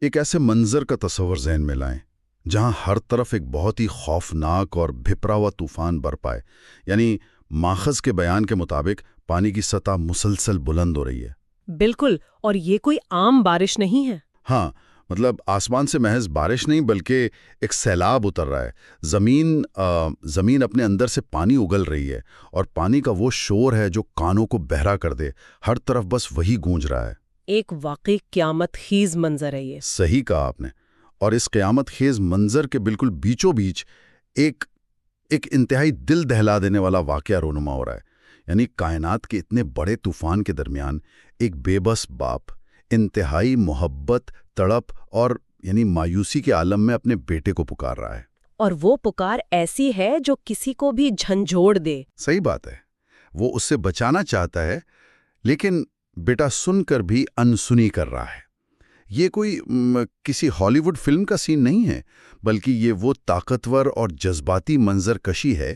ایک ایسے منظر کا تصور ذہن میں لائیں جہاں ہر طرف ایک بہت ہی خوفناک اور بھپرا ہوا طوفان برپائے، یعنی ماخذ کے بیان کے مطابق پانی کی سطح مسلسل بلند ہو رہی ہے۔ بالکل، اور یہ کوئی عام بارش نہیں ہے۔ ہاں، مطلب آسمان سے محض بارش نہیں بلکہ ایک سیلاب اتر رہا ہے۔ زمین اپنے اندر سے پانی اگل رہی ہے، اور پانی کا وہ شور ہے جو کانوں کو بہرا کر دے، ہر طرف بس وہی گونج رہا ہے۔ ایک واقعی قیامت خیز منظر ہے یہ۔ صحیح کہا آپ نے، اور اس قیامت خیز منظر کے بالکل بیچوں بیچ ایک انتہائی دل دہلا دینے والا واقعہ رونما ہو رہا ہے۔ یعنی کائنات کے اتنے بڑے طوفان کے درمیان ایک بے بس باپ انتہائی محبت، تڑپ اور مایوسی کے عالم میں اپنے بیٹے کو پکار رہا ہے، اور وہ پکار ایسی ہے جو کسی کو بھی جھنجھوڑ دے۔ صحیح بات ہے، وہ اس سے بچانا چاہتا ہے، لیکن بیٹا سن کر بھی انسنی کر رہا ہے۔ یہ کوئی کسی ہالی ووڈ فلم کا سین نہیں ہے، بلکہ یہ وہ طاقتور اور جذباتی منظر کشی ہے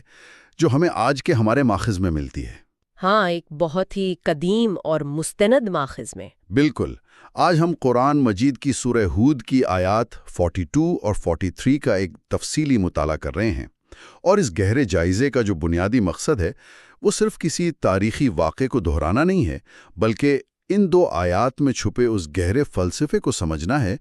جو ہمیں آج کے ہمارے ماخذ میں ملتی ہے۔ ہاں، ایک بہت ہی قدیم اور مستند ماخذ میں۔ بالکل، آج ہم قرآن مجید کی سورہ ہود کی آیات 42 اور 43 کا ایک تفصیلی مطالعہ کر رہے ہیں، اور اس گہرے جائزے کا جو بنیادی مقصد ہے وہ صرف کسی تاریخی واقعے کو دہرانا نہیں ہے، بلکہ ان دو آیات میں چھپے اس گہرے فلسفے کو سمجھنا ہے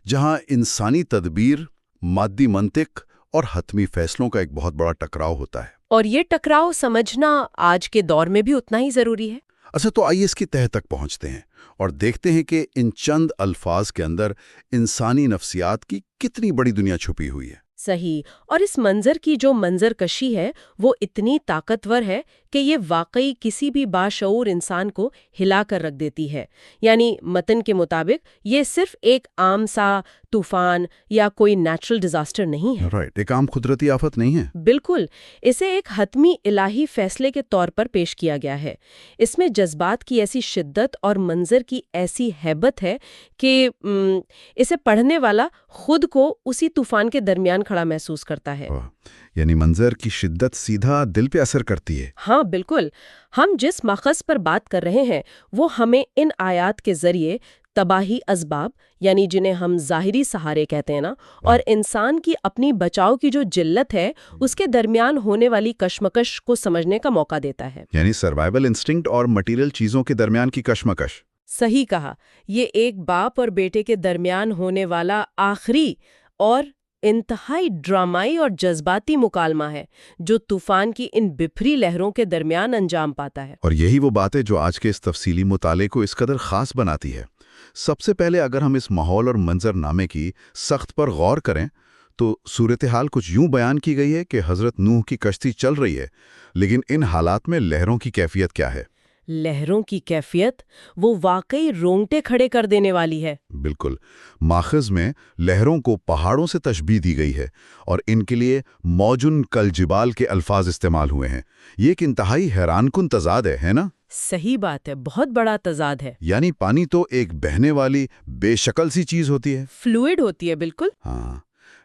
جہاں انسانی تدبیر، مادی منطق اور حتمی فیصلوں کا ایک بہت بڑا ٹکراؤ ہوتا ہے۔ اور یہ ٹکراؤ سمجھنا آج کے دور میں بھی اتنا ہی ضروری ہے۔ اچھا، تو آئیے اس کی تہہ تک پہنچتے ہیں اور دیکھتے ہیں کہ ان چند الفاظ کے اندر انسانی نفسیات کی کتنی بڑی دنیا چھپی ہوئی ہے۔ صحیح، اور اس منظر کی جو منظر کشی ہے وہ اتنی طاقتور ہے کہ یہ واقعی کسی بھی باشعور انسان کو ہلا کر رکھ دیتی ہے۔ یعنی متن کے مطابق یہ صرف ایک عام سا طوفان یا کوئی نیچرل ڈیزاسٹر نہیں ہے۔ رائٹ، ایک عام قدرتی آفت نہیں ہے۔ بالکل، اسے ایک حتمی الہی فیصلے کے طور پر پیش کیا گیا ہے۔ اس میں جذبات کی ایسی شدت اور منظر کی ایسی ہیبت ہے کہ اسے پڑھنے والا خود کو اسی طوفان کے درمیان کھڑا محسوس کرتا ہے۔ یعنی منظر کی شدت سیدھا دل پہ اثر کرتی ہے۔ ہاں بالکل، ہم جس ماخذ پر بات کر رہے ہیں وہ ہمیں ان آیات کے ذریعے تباہی اسباب، یعنی جنہیں ہم ظاہری سہارے کہتے ہیں نا، اور انسان کی اپنی بچاؤ کی جو جلت ہے اس کے درمیان ہونے والی کشمکش کو سمجھنے کا موقع دیتا ہے۔ یعنی سروائیول انسٹنکٹ اور مٹیریل چیزوں کے درمیان کی کشمکش۔ صحیح کہا، یہ ایک باپ اور بیٹے کے درمیان ہونے والا آخری اور انتہائی ڈرامائی اور جذباتی مکالمہ ہے جو طوفان کی ان بپھری لہروں کے درمیان انجام پاتا ہے۔ اور یہی وہ بات ہے جو آج کے اس تفصیلی مطالعے کو اس قدر خاص بناتی ہے۔ سب سے پہلے اگر ہم اس ماحول اور منظر نامے کی سخت پر غور کریں تو صورتحال کچھ یوں بیان کی گئی ہے کہ حضرت نوح کی کشتی چل رہی ہے، لیکن ان حالات میں لہروں کی کیفیت کیا ہے؟ لہروں کی کیفیت وہ واقعی رونگٹے کھڑے کر دینے والی ہے۔ بالکل، ماخذ میں لہروں کو پہاڑوں سے تشبیہ دی گئی ہے، اور ان کے لیے موجن کالجبال کے الفاظ استعمال ہوئے ہیں۔ یہ ایک انتہائی حیران کن تضاد ہے نا؟ صحیح بات ہے، بہت بڑا تضاد ہے۔ یعنی پانی تو ایک بہنے والی بے شکل سی چیز ہوتی ہے، فلوئڈ ہوتی ہے، بالکل۔ ہاں،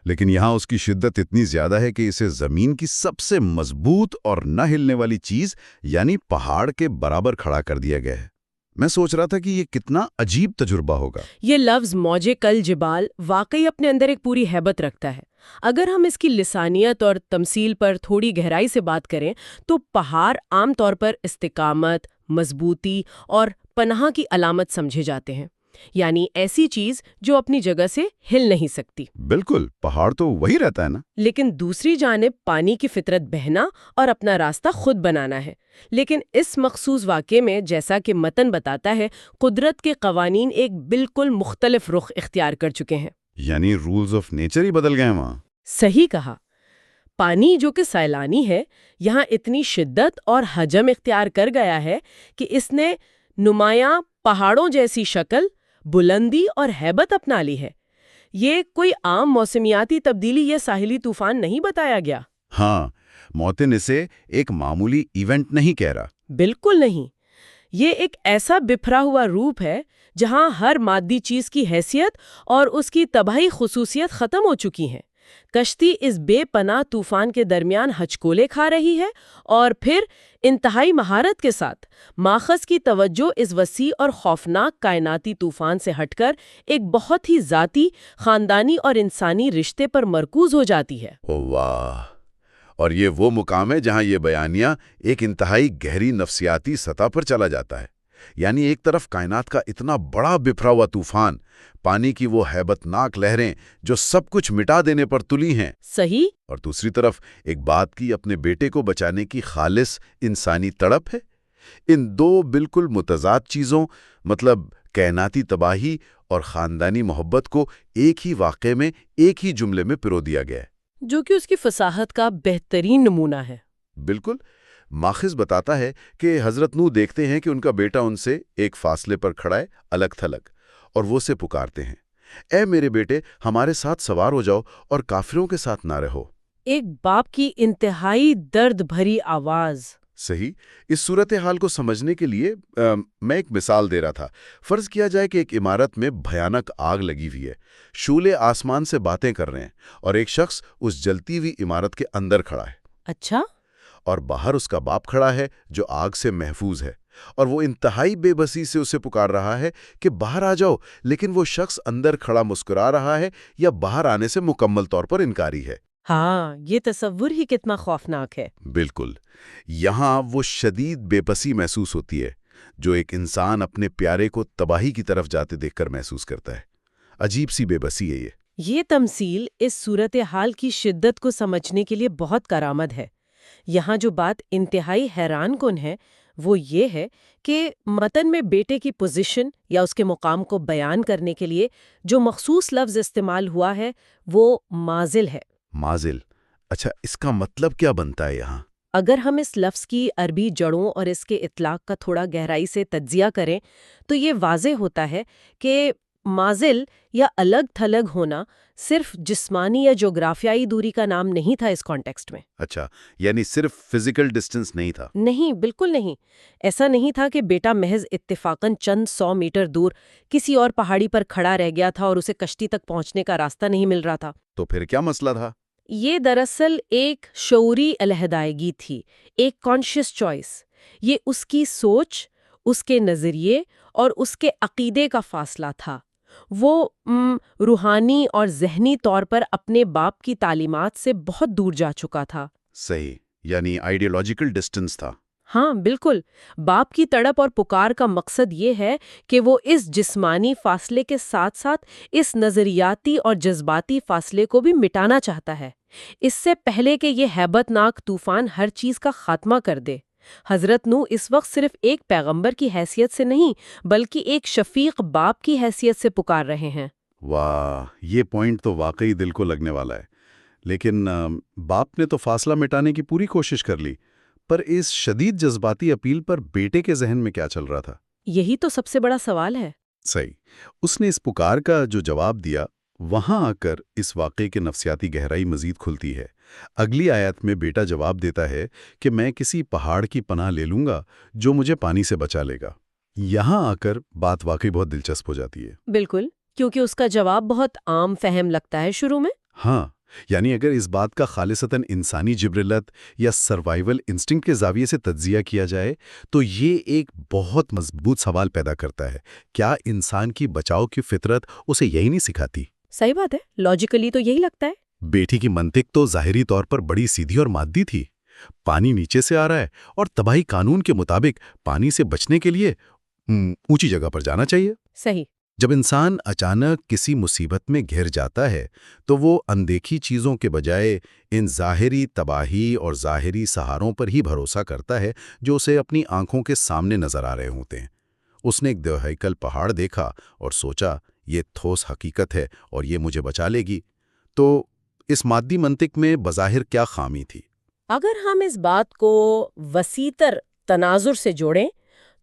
لیکن یہاں اس کی شدت اتنی زیادہ ہے کہ اسے زمین کی سب سے مضبوط اور نہ ہلنے والی چیز یعنی پہاڑ کے برابر کھڑا کر دیا گیا ہے۔ میں سوچ رہا تھا کہ یہ کتنا عجیب تجربہ ہوگا۔ یہ لفظ موج کل جبال واقعی اپنے اندر ایک پوری ہیبت رکھتا ہے۔ اگر ہم اس کی لسانیت اور تمثیل پر تھوڑی گہرائی سے بات کریں تو پہاڑ عام طور پر استقامت، مضبوطی اور پناہ کی علامت سمجھے جاتے ہیں، یعنی ایسی چیز جو اپنی جگہ سے ہل نہیں سکتی۔ بالکل، پہاڑ تو وہی رہتا ہے نا۔ لیکن دوسری جانب پانی کی فطرت بہنا اور اپنا راستہ خود بنانا ہے۔ لیکن اس مخصوص واقعے میں جیسا کہ متن بتاتا ہے، قدرت کے قوانین ایک بالکل مختلف رخ اختیار کر چکے ہیں۔ یعنی رولز آف نیچر ہی بدل گئے وہاں۔ صحیح کہا، پانی جو کہ سیلانی ہے یہاں اتنی شدت اور حجم اختیار کر گیا ہے کہ اس نے نمایاں پہاڑوں جیسی شکل، بلندی اور ہیبت اپنا لی ہے۔ یہ کوئی عام موسمیاتی تبدیلی یا ساحلی طوفان نہیں بتایا گیا۔ ہاں، موتن اسے ایک معمولی ایونٹ نہیں کہہ رہا۔ بالکل نہیں، یہ ایک ایسا بکھرا ہوا روپ ہے جہاں ہر مادی چیز کی حیثیت اور اس کی تباہی خصوصیت ختم ہو چکی ہیں۔ کشتی اس بے پناہ طوفان کے درمیان ہچکولے کھا رہی ہے، اور پھر انتہائی مہارت کے ساتھ ماخذ کی توجہ اس وسیع اور خوفناک کائناتی طوفان سے ہٹ کر ایک بہت ہی ذاتی، خاندانی اور انسانی رشتے پر مرکوز ہو جاتی ہے۔ او واہ! اور یہ وہ مقام ہے جہاں یہ بیانیہ ایک انتہائی گہری نفسیاتی سطح پر چلا جاتا ہے۔ یعنی ایک طرف کائنات کا اتنا بڑا بکھرا ہوا طوفان، پانی کی وہ ہیبت ناک لہریں جو سب کچھ مٹا دینے پر تلی ہیں، صحیح۔ اور دوسری طرف ایک بات کی اپنے بیٹے کو بچانے کی خالص انسانی تڑپ ہے۔ ان دو بالکل متضاد چیزوں، مطلب کائناتی تباہی اور خاندانی محبت کو ایک ہی واقعے میں، ایک ہی جملے میں پرو دیا گیا ہے، جو کہ اس کی فصاحت کا بہترین نمونہ ہے۔ بالکل۔ ماخذ بتاتا ہے کہ حضرت نوح دیکھتے ہیں کہ ان کا بیٹا ان سے ایک فاصلے پر کھڑا ہے، الگ تھلگ، اور وہ اسے پکارتے ہیں، اے میرے بیٹے، ہمارے ساتھ سوار ہو جاؤ اور کافروں کے ساتھ نہ رہو۔ ایک باپ کی انتہائی درد بھری آواز۔ صحیح۔ اس صورتحال کو سمجھنے کے لیے میں ایک مثال دے رہا تھا۔ فرض کیا جائے کہ ایک عمارت میں بھیانک آگ لگی ہوئی ہے، شعلے آسمان سے باتیں کر رہے ہیں، اور ایک شخص اس جلتی ہوئی عمارت کے اندر کھڑا ہے۔ اچھا۔ اور باہر اس کا باپ کھڑا ہے جو آگ سے محفوظ ہے، اور وہ انتہائی بے بسی سے اسے پکار رہا ہے کہ باہر آ جاؤ، لیکن وہ شخص اندر کھڑا مسکرا رہا ہے یا باہر آنے سے مکمل طور پر انکاری ہے۔ ہاں، یہ تصور ہی کتنا خوفناک ہے۔ بالکل۔ یہاں وہ شدید بے بسی محسوس ہوتی ہے جو ایک انسان اپنے پیارے کو تباہی کی طرف جاتے دیکھ کر محسوس کرتا ہے۔ عجیب سی بے بسی ہے یہ۔ یہ تمثیل اس صورتحال کی شدت کو سمجھنے کے لیے بہت کارآمد ہے۔ یہاں جو بات انتہائی حیران کن ہے وہ یہ ہے کہ متن میں بیٹے کی پوزیشن یا اس کے مقام کو بیان کرنے کے لیے جو مخصوص لفظ استعمال ہوا ہے وہ مازل ہے۔ مازل؟ اچھا، اس کا مطلب کیا بنتا ہے یہاں؟ اگر ہم اس لفظ کی عربی جڑوں اور اس کے اطلاق کا تھوڑا گہرائی سے تجزیہ کریں تو یہ واضح ہوتا ہے کہ مازل یا الگ تھلگ ہونا صرف جسمانی یا جغرافیائی دوری کا نام نہیں تھا اس کانٹیکسٹ میں۔ اچھا، یعنی صرف فزیکل ڈسٹنس نہیں تھا؟ نہیں، بالکل نہیں۔ ایسا نہیں تھا کہ بیٹا محض اتفاقاً چند 100 میٹر دور کسی اور پہاڑی پر کھڑا رہ گیا تھا اور اسے کشتی تک پہنچنے کا راستہ نہیں مل رہا تھا۔ تو پھر کیا مسئلہ تھا؟ یہ دراصل ایک شعوری علیحدگی تھی، ایک کانشیس چوائس۔ یہ اس کی سوچ، اس کے نظریے اور اس کے عقیدے کا فاصلہ تھا۔ وہ روحانی اور ذہنی طور پر اپنے باپ کی تعلیمات سے بہت دور جا چکا تھا۔ صحیح، یعنی آئیڈیالوجیکل ڈسٹنس تھا۔ ہاں بالکل۔ باپ کی تڑپ اور پکار کا مقصد یہ ہے کہ وہ اس جسمانی فاصلے کے ساتھ ساتھ اس نظریاتی اور جذباتی فاصلے کو بھی مٹانا چاہتا ہے، اس سے پہلے کہ یہ ہیبت ناک طوفان ہر چیز کا خاتمہ کر دے۔ حضرت نوح اس وقت صرف ایک پیغمبر کی حیثیت سے نہیں بلکہ ایک شفیق باپ کی حیثیت سے پکار رہے ہیں۔ واہ، یہ پوائنٹ تو واقعی دل کو لگنے والا ہے۔ لیکن باپ نے تو فاصلہ مٹانے کی پوری کوشش کر لی، پر اس شدید جذباتی اپیل پر بیٹے کے ذہن میں کیا چل رہا تھا؟ یہی تو سب سے بڑا سوال ہے۔ صحیح۔ اس نے اس پکار کا جو جواب دیا، وہاں آ کر اس واقعے کے نفسیاتی گہرائی مزید کھلتی ہے۔ اگلی آیت میں بیٹا جواب دیتا ہے کہ میں کسی پہاڑ کی پناہ لے لوں گا جو مجھے پانی سے بچا لے گا۔ یہاں آ کر بات واقعی بہت دلچسپ ہو جاتی ہے۔ بالکل، کیونکہ اس کا جواب بہت عام فہم لگتا ہے شروع میں۔ ہاں، یعنی اگر اس بات کا خالصتاً انسانی جبرلت یا سروائیول انسٹنکٹ کے زاویے سے تجزیہ کیا جائے تو یہ ایک بہت مضبوط سوال پیدا کرتا ہے۔ کیا انسان کی بچاؤ کی فطرت اسے یہی نہیں سکھاتی؟ صحیح بات ہے، لاجیکلی تو یہی لگتا ہے۔ بیٹی کی منطق تو ظاہری طور پر بڑی سیدھی اور مادی تھی۔ پانی نیچے سے آ رہا ہے اور تباہی قانون کے مطابق پانی سے بچنے کے لیے اونچی جگہ پر جانا چاہیے۔ صحیح۔ جب انسان اچانک کسی مصیبت میں گھر جاتا ہے تو وہ اندیکھی چیزوں کے بجائے ان ظاہری تباہی اور ظاہری سہاروں پر ہی بھروسہ کرتا ہے جو اسے اپنی آنکھوں کے سامنے نظر آ رہے ہوتے ہیں۔ اس نے ایک دوہیکل پہاڑ دیکھا اور سوچا یہ ٹھوس حقیقت ہے اور یہ مجھے بچا لے گی۔ تو اس مادی منطق میں بظاہر کیا خامی تھی؟ اگر ہم اس بات کو وسیع-تر تناظر سے جوڑیں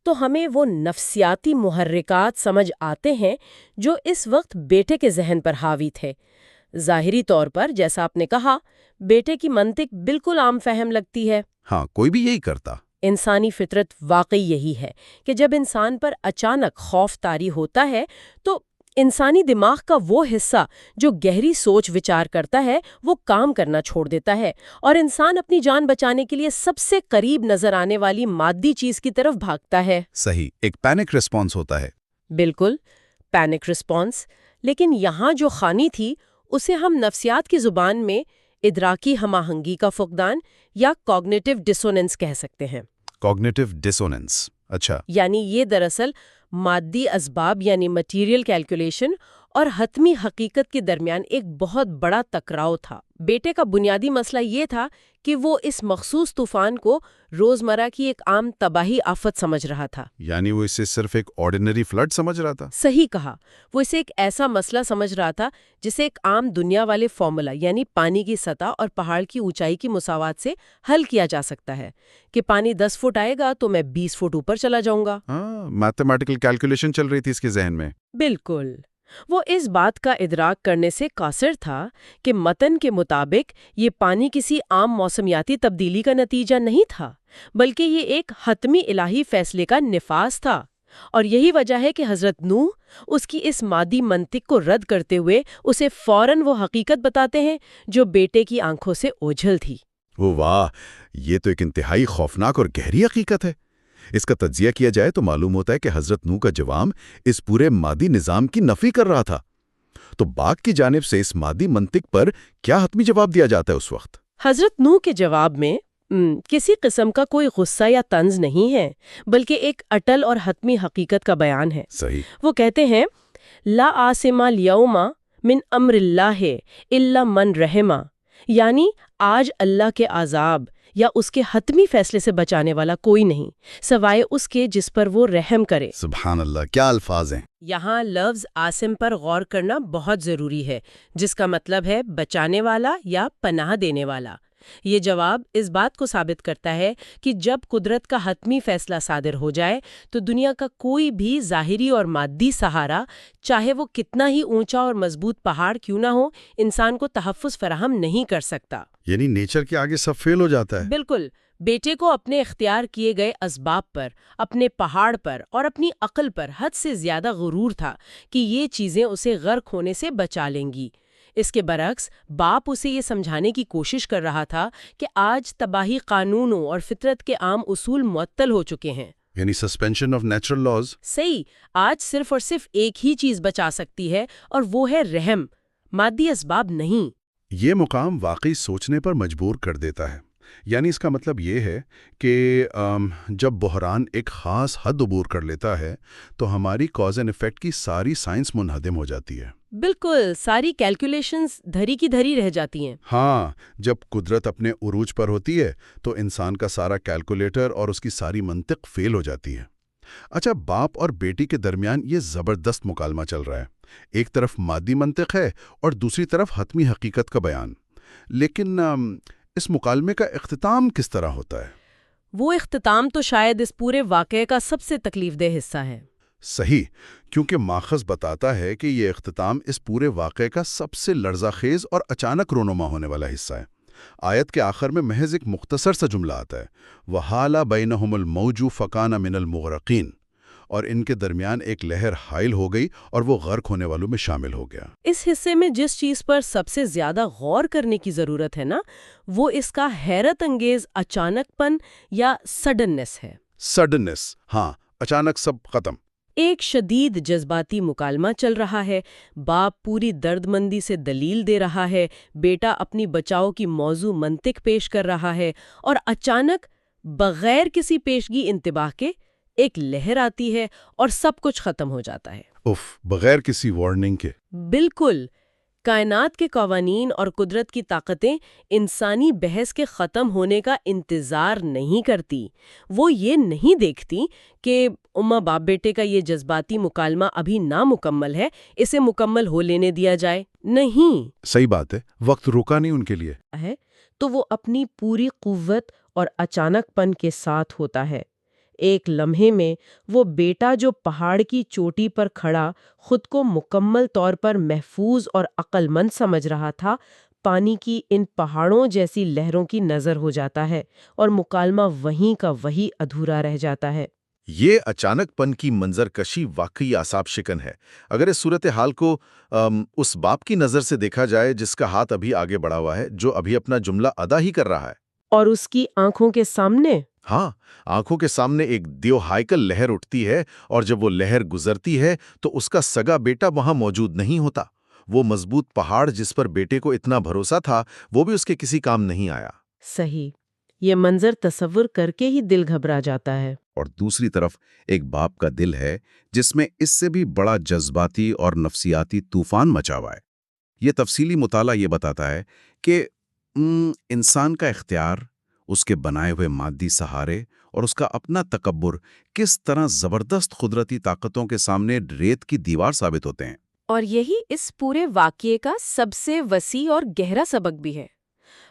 تو ہمیں وہ نفسیاتی محرکات سمجھ آتے ہیں جو اس وقت بیٹے کے ذہن پر حاوی تھے۔ ظاہری طور پر جیسا آپ نے کہا، بیٹے کی منطق بالکل عام فہم لگتی ہے۔ ہاں، کوئی بھی یہی کرتا۔ انسانی فطرت واقعی یہی ہے کہ جب انسان پر اچانک خوف طاری ہوتا ہے تو انسانی دماغ کا وہ حصہ جو گہری سوچ وچار کرتا ہے وہ کام کرنا چھوڑ دیتا ہے اور انسان اپنی جان بچانے کے لیے سب سے قریب نظر آنے والی مادی چیز کی طرف بھاگتا ہے۔ صحیح، ایک پینک ریسپانس ہوتا ہے۔ بالکل، پینک رسپانس۔ لیکن یہاں جو خانی تھی اسے ہم نفسیات کی زبان میں ادراکی ہم آہنگی کا فقدان یا کوگنیٹیو ڈسوننس کہہ سکتے ہیں۔ کوگنیٹیو ڈسوننس، اچھا۔ یعنی یہ دراصل مادی اسباب یعنی مٹیریل کیلکولیشن اور حتمی حقیقت کے درمیان ایک بہت بڑا ٹکراؤ تھا۔ بیٹے کا بنیادی مسئلہ یہ تھا کہ وہ اس مخصوص طوفان کو روزمرہ کی ایک عام تباہی آفت سمجھ رہا تھا۔ یعنی وہ اسے صرف ایک آرڈینری فلڈ سمجھ رہا تھا؟ صحیح کہا، وہ اسے ایک ایسا مسئلہ سمجھ رہا تھا جسے ایک عام دنیا والے فارمولا یعنی پانی کی سطح اور پہاڑ کی اونچائی کی مساوات سے حل کیا جا سکتا ہے کہ پانی 10 فٹ آئے گا تو میں 20 فٹ اوپر چلا جاؤں گا۔ میتھمیٹیکل کیلکولیشن چل رہی تھی اس کے ذہن میں۔ بالکل، وہ اس بات کا ادراک کرنے سے قاصر تھا کہ متن کے مطابق یہ پانی کسی عام موسمیاتی تبدیلی کا نتیجہ نہیں تھا، بلکہ یہ ایک حتمی الہی فیصلے کا نفاذ تھا۔ اور یہی وجہ ہے کہ حضرت نوح اس کی اس مادی منطق کو رد کرتے ہوئے اسے فوراً وہ حقیقت بتاتے ہیں جو بیٹے کی آنکھوں سے اوجھل تھی۔ واہ، یہ تو ایک انتہائی خوفناک اور گہری حقیقت ہے۔ اس کا تجزیہ کیا جائے تو معلوم ہوتا ہے کہ حضرت نوح کا جواب اس پورے مادی نظام کی نفی کر رہا تھا۔ تو باغ کی جانب سے اس مادی منطق پر کیا حتمی جواب دیا جاتا ہے اس وقت؟ حضرت نوح کے جواب میں کسی قسم کا کوئی غصہ یا طنز نہیں ہے، بلکہ ایک اٹل اور حتمی حقیقت کا بیان ہے۔ صحیح۔ وہ کہتے ہیں لا عاصم اليوم من امر اللہ الا من رحمہ، یعنی آج اللہ کے عذاب یا اس کے حتمی فیصلے سے بچانے والا کوئی نہیں سوائے اس کے جس پر وہ رحم کرے۔ سبحان اللہ، کیا الفاظ ہیں! یہاں لفظ عاصم پر غور کرنا بہت ضروری ہے، جس کا مطلب ہے بچانے والا یا پناہ دینے والا۔ یہ جواب اس بات کو ثابت کرتا ہے کہ جب قدرت کا حتمی فیصلہ صادر ہو جائے تو دنیا کا کوئی بھی ظاہری اور مادی سہارا، چاہے وہ کتنا ہی اونچا اور مضبوط پہاڑ کیوں نہ ہو، انسان کو تحفظ فراہم نہیں کر سکتا۔ یعنی نیچر کے آگے سب فیل ہو جاتا ہے۔ بالکل، بیٹے کو اپنے اختیار کیے گئے اسباب پر، اپنے پہاڑ پر اور اپنی عقل پر حد سے زیادہ غرور تھا کہ یہ چیزیں اسے غرق ہونے سے بچا لیں گی۔ اس کے برعکس باپ اسے یہ سمجھانے کی کوشش کر رہا تھا کہ آج تباہی قانونوں اور فطرت کے عام اصول معطل ہو چکے ہیں۔ یعنی سسپینشن آف نیچرل لاز۔ صحیح، آج صرف اور صرف ایک ہی چیز بچا سکتی ہے اور وہ ہے رحم، مادی اسباب نہیں۔ یہ مقام واقعی سوچنے پر مجبور کر دیتا ہے۔ یعنی اس کا مطلب یہ ہے کہ جب بحران ایک خاص حد عبور کر لیتا ہے تو ہماری کاز اینڈ ایفیکٹ کی ساری سائنس منہدم ہو جاتی ہے۔ بالکل، ساری کیلکولیشنز دھری کی دھری رہ جاتی ہیں۔ ہاں، جب قدرت اپنے عروج پر ہوتی ہے تو انسان کا سارا کیلکولیٹر اور اس کی ساری منطق فیل ہو جاتی ہے۔ اچھا، باپ اور بیٹی کے درمیان یہ زبردست مکالمہ چل رہا ہے۔ ایک طرف مادی منطق ہے اور دوسری طرف حتمی حقیقت کا بیان۔ لیکن اس مکالمے کا اختتام کس طرح ہوتا ہے؟ وہ اختتام تو شاید اس پورے واقعے کا سب سے تکلیف دہ حصہ ہے۔ صحیح، کیونکہ ماخذ بتاتا ہے کہ یہ اختتام اس پورے واقعے کا سب سے لرزہ خیز اور اچانک رونما ہونے والا حصہ ہے۔ آیت کے آخر میں محض ایک مختصر سا جملہ آتا ہے، وَحَالَ بَيْنَهُمُ الْمَوْجُ فَكَانَ مِنَ الْمُغْرَقِينَ، اور ان کے درمیان ایک لہر حائل ہو گئی اور وہ غرق ہونے والوں میں شامل ہو گیا۔ اس حصے میں جس چیز پر سب سے زیادہ غور کرنے کی ضرورت ہے نا، وہ اس کا حیرت انگیز اچانک پن یا سڈننس ہے۔ سڈننس، ہاں، اچانک سب ختم۔ ایک شدید جذباتی مکالمہ چل رہا ہے، باپ پوری درد مندی سے دلیل دے رہا ہے، بیٹا اپنی بچاؤ کی موضوع منطق پیش کر رہا ہے، اور اچانک بغیر کسی پیشگی انتباہ کے ایک لہر آتی ہے اور سب کچھ ختم ہو جاتا ہے۔ بغیر کسی وارننگ کے۔ بالکل، کائنات کے قوانین اور قدرت کی طاقتیں انسانی بحث کے ختم ہونے کا انتظار نہیں کرتی۔ وہ یہ نہیں دیکھتی کہ اماں باپ بیٹے کا یہ جذباتی مکالمہ ابھی نامکمل ہے، اسے مکمل ہو لینے دیا جائے۔ نہیں، صحیح بات ہے، وقت رکا نہیں ان کے لیے ہے تو وہ اپنی پوری قوت اور اچانک پن کے ساتھ ہوتا ہے۔ ایک لمحے میں وہ بیٹا جو پہاڑ کی چوٹی پر کھڑا خود کو مکمل طور پر محفوظ اور عقل مند سمجھ رہا تھا، پانی کی ان پہاڑوں جیسی لہروں کی نظر ہو جاتا ہے اور مکالمہ وہیں کا وہی ادھورا رہ جاتا ہے۔ یہ اچانک پن کی منظر کشی واقعی اعصاب شکن ہے۔ اگر اس صورتحال کو اس باپ کی نظر سے دیکھا جائے جس کا ہاتھ ابھی آگے بڑھا ہوا ہے، جو ابھی اپنا جملہ ادا ہی کر رہا ہے، اور اس کی آنکھوں کے سامنے ہاں، آنکھوں کے سامنے ایک دیو ہائیکل لہر اٹھتی ہے، اور جب وہ لہر گزرتی ہے تو اس کا سگا بیٹا وہاں موجود نہیں ہوتا۔ وہ مضبوط پہاڑ جس پر بیٹے کو اتنا بھروسہ تھا، وہ بھی اس کے کسی کام نہیں آیا۔ صحیح، یہ منظر تصور کر کے ہی دل گھبرا جاتا ہے۔ اور دوسری طرف ایک باپ کا دل ہے جس میں اس سے بھی بڑا جذباتی اور نفسیاتی طوفان مچا ہوا ہے۔ یہ تفصیلی مطالعہ یہ بتاتا ہے کہ انسان کا اختیار، اس کے بنائے ہوئے مادی سہارے اور اس کا اپنا تکبر کس طرح زبردست قدرتی طاقتوں کے سامنے ریت کی دیوار ثابت ہوتے ہیں۔ اور یہی اس پورے واقعے کا سب سے وسیع اور گہرا سبق بھی ہے۔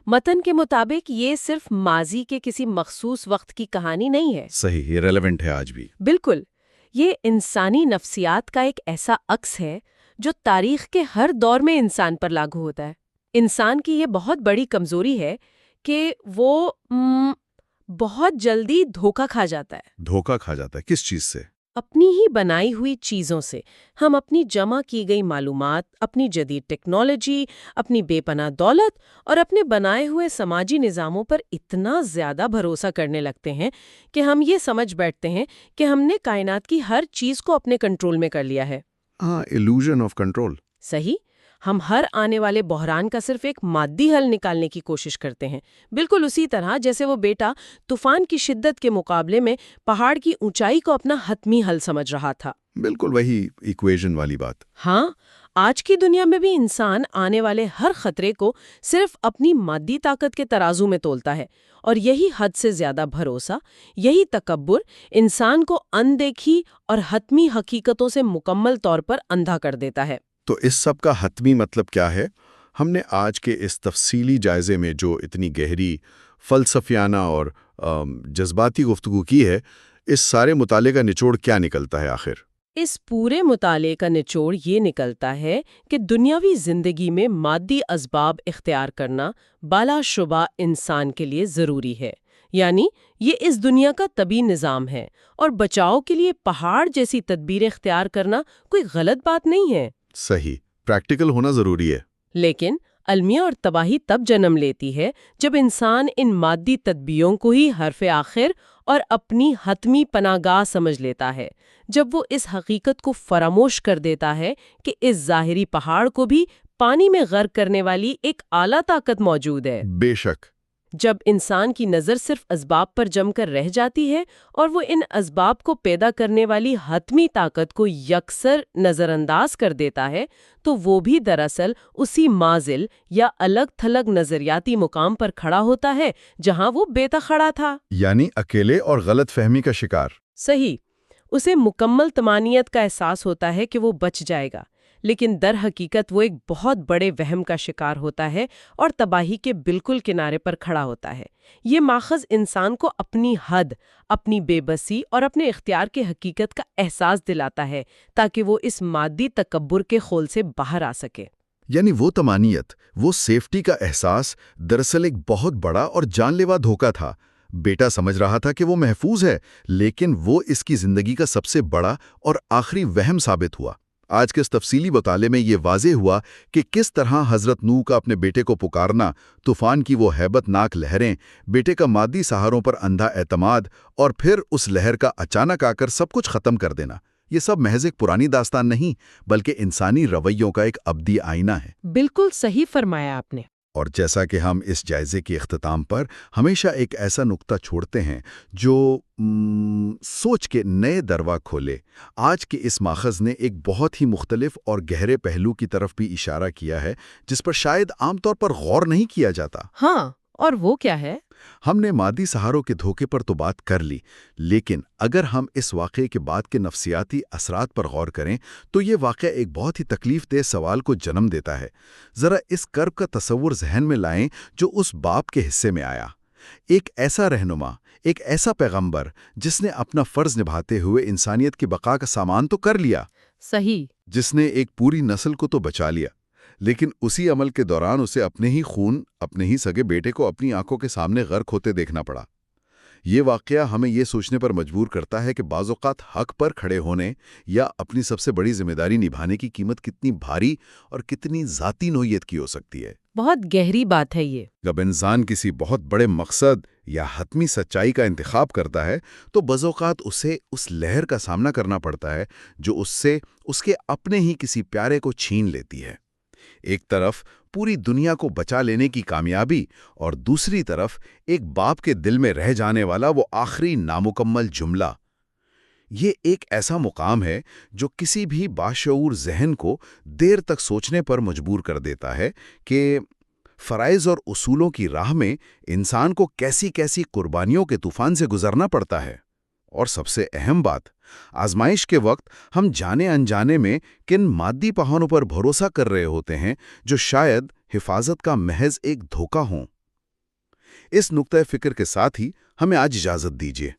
متن کے مطابق یہ صرف ماضی کے کسی مخصوص وقت کی کہانی نہیں ہے۔ صحیح، یہ ریلیونٹ ہے آج بھی۔ بالکل، یہ انسانی نفسیات کا ایک ایسا عکس ہے جو تاریخ کے ہر دور میں انسان پر لاگو ہوتا ہے۔ انسان کی یہ بہت بڑی کمزوری ہے کہ وہ بہت جلدی دھوکہ کھا جاتا ہے۔ دھوکہ کھا جاتا ہے کس چیز سے؟ اپنی ہی بنائی ہوئی چیزوں سے۔ ہم اپنی جمع کی گئی معلومات، اپنی جدید ٹیکنالوجی، اپنی بے پناہ دولت اور اپنے بنائے ہوئے سماجی نظاموں پر اتنا زیادہ بھروسہ کرنے لگتے ہیں کہ ہم یہ سمجھ بیٹھتے ہیں کہ ہم نے کائنات کی ہر چیز کو اپنے کنٹرول میں کر لیا ہے۔ Illusion of control. صحیح، ہم ہر آنے والے بحران کا صرف ایک مادی حل نکالنے کی کوشش کرتے ہیں، بالکل اسی طرح جیسے وہ بیٹا طوفان کی شدت کے مقابلے میں پہاڑ کی اونچائی کو اپنا حتمی حل سمجھ رہا تھا۔ بالکل وہی ایکویشن والی بات۔ ہاں، آج کی دنیا میں بھی انسان آنے والے ہر خطرے کو صرف اپنی مادی طاقت کے ترازو میں تولتا ہے، اور یہی حد سے زیادہ بھروسہ، یہی تکبر انسان کو اندیکھی اور حتمی حقیقتوں سے مکمل طور پر اندھا کر دیتا ہے۔ تو اس سب کا حتمی مطلب کیا ہے؟ ہم نے آج کے اس تفصیلی جائزے میں جو اتنی گہری فلسفیانہ اور جذباتی گفتگو کی ہے، اس سارے مطالعے کا نچوڑ کیا نکلتا ہے آخر؟ اس پورے مطالعے کا نچوڑ یہ نکلتا ہے کہ دنیاوی زندگی میں مادی اسباب اختیار کرنا بلا شبہ انسان کے لیے ضروری ہے، یعنی یہ اس دنیا کا طبی نظام ہے، اور بچاؤ کے لیے پہاڑ جیسی تدبیر اختیار کرنا کوئی غلط بات نہیں ہے۔ صحیح، پریکٹیکل ہونا ضروری ہے۔ لیکن المیہ اور تباہی تب جنم لیتی ہے جب انسان ان مادی تدبیروں کو ہی حرف آخر اور اپنی حتمی پناہ گاہ سمجھ لیتا ہے، جب وہ اس حقیقت کو فراموش کر دیتا ہے کہ اس ظاہری پہاڑ کو بھی پانی میں غرق کرنے والی ایک اعلیٰ طاقت موجود ہے۔ بے شک۔ جب انسان کی نظر صرف اسباب پر جم کر رہ جاتی ہے اور وہ ان اسباب کو پیدا کرنے والی حتمی طاقت کو یکسر نظر انداز کر دیتا ہے، تو وہ بھی دراصل اسی مازل یا الگ تھلگ نظریاتی مقام پر کھڑا ہوتا ہے جہاں وہ بیتا کھڑا تھا، یعنی اکیلے اور غلط فہمی کا شکار۔ صحیح، اسے مکمل طمانینت کا احساس ہوتا ہے کہ وہ بچ جائے گا، لیکن در حقیقت وہ ایک بہت بڑے وہم کا شکار ہوتا ہے اور تباہی کے بالکل کنارے پر کھڑا ہوتا ہے۔ یہ ماخذ انسان کو اپنی حد، اپنی بے بسی اور اپنے اختیار کے حقیقت کا احساس دلاتا ہے تاکہ وہ اس مادی تکبر کے خول سے باہر آ سکے۔ یعنی وہ طمانینت، وہ سیفٹی کا احساس دراصل ایک بہت بڑا اور جان لیوا دھوکہ تھا۔ بیٹا سمجھ رہا تھا کہ وہ محفوظ ہے، لیکن وہ اس کی زندگی کا سب سے بڑا اور آخری وہم ثابت ہوا۔ آج کے اس تفصیلی مطالعے میں یہ واضح ہوا کہ کس طرح حضرت نوح کا اپنے بیٹے کو پکارنا، طوفان کی وہ ہیبت ناک لہریں، بیٹے کا مادی سہاروں پر اندھا اعتماد، اور پھر اس لہر کا اچانک آ کر سب کچھ ختم کر دینا، یہ سب محض ایک پرانی داستان نہیں بلکہ انسانی رویوں کا ایک ابدی آئینہ ہے۔ بالکل صحیح فرمایا آپ نے۔ اور جیسا کہ ہم اس جائزے کے اختتام پر ہمیشہ ایک ایسا نقطہ چھوڑتے ہیں جو سوچ کے نئے دروا کھولے، آج کے اس ماخذ نے ایک بہت ہی مختلف اور گہرے پہلو کی طرف بھی اشارہ کیا ہے جس پر شاید عام طور پر غور نہیں کیا جاتا۔ ہاں، اور وہ کیا ہے؟ ہم نے مادی سہاروں کے دھوکے پر تو بات کر لی، لیکن اگر ہم اس واقعے کے بعد کے نفسیاتی اثرات پر غور کریں تو یہ واقعہ ایک بہت ہی تکلیف دہ سوال کو جنم دیتا ہے۔ ذرا اس کرب کا تصور ذہن میں لائیں جو اس باپ کے حصے میں آیا۔ ایک ایسا رہنما، ایک ایسا پیغمبر جس نے اپنا فرض نبھاتے ہوئے انسانیت کی بقا کا سامان تو کر لیا، صحیح، جس نے ایک پوری نسل کو تو بچا لیا، لیکن اسی عمل کے دوران اسے اپنے ہی خون، اپنے ہی سگے بیٹے کو اپنی آنکھوں کے سامنے غرق ہوتے دیکھنا پڑا۔ یہ واقعہ ہمیں یہ سوچنے پر مجبور کرتا ہے کہ بعض اوقات حق پر کھڑے ہونے یا اپنی سب سے بڑی ذمہ داری نبھانے کی قیمت کتنی بھاری اور کتنی ذاتی نوعیت کی ہو سکتی ہے۔ بہت گہری بات ہے یہ۔ جب انسان کسی بہت بڑے مقصد یا حتمی سچائی کا انتخاب کرتا ہے تو بعض اوقات اسے اس لہر کا سامنا کرنا پڑتا ہے جو اس سے اس کے اپنے ہی کسی پیارے کو چھین لیتی ہے۔ ایک طرف پوری دنیا کو بچا لینے کی کامیابی اور دوسری طرف ایک باپ کے دل میں رہ جانے والا وہ آخری نامکمل جملہ۔ یہ ایک ایسا مقام ہے جو کسی بھی باشعور ذہن کو دیر تک سوچنے پر مجبور کر دیتا ہے کہ فرائض اور اصولوں کی راہ میں انسان کو کیسی کیسی قربانیوں کے طوفان سے گزرنا پڑتا ہے۔ اور سب سے اہم بات، آزمائش کے وقت ہم جانے انجانے میں کن مادی پہاڑوں پر بھروسہ کر رہے ہوتے ہیں جو شاید حفاظت کا محض ایک دھوکہ ہوں۔ اس نقطۂ فکر کے ساتھ ہی ہمیں آج اجازت دیجیے۔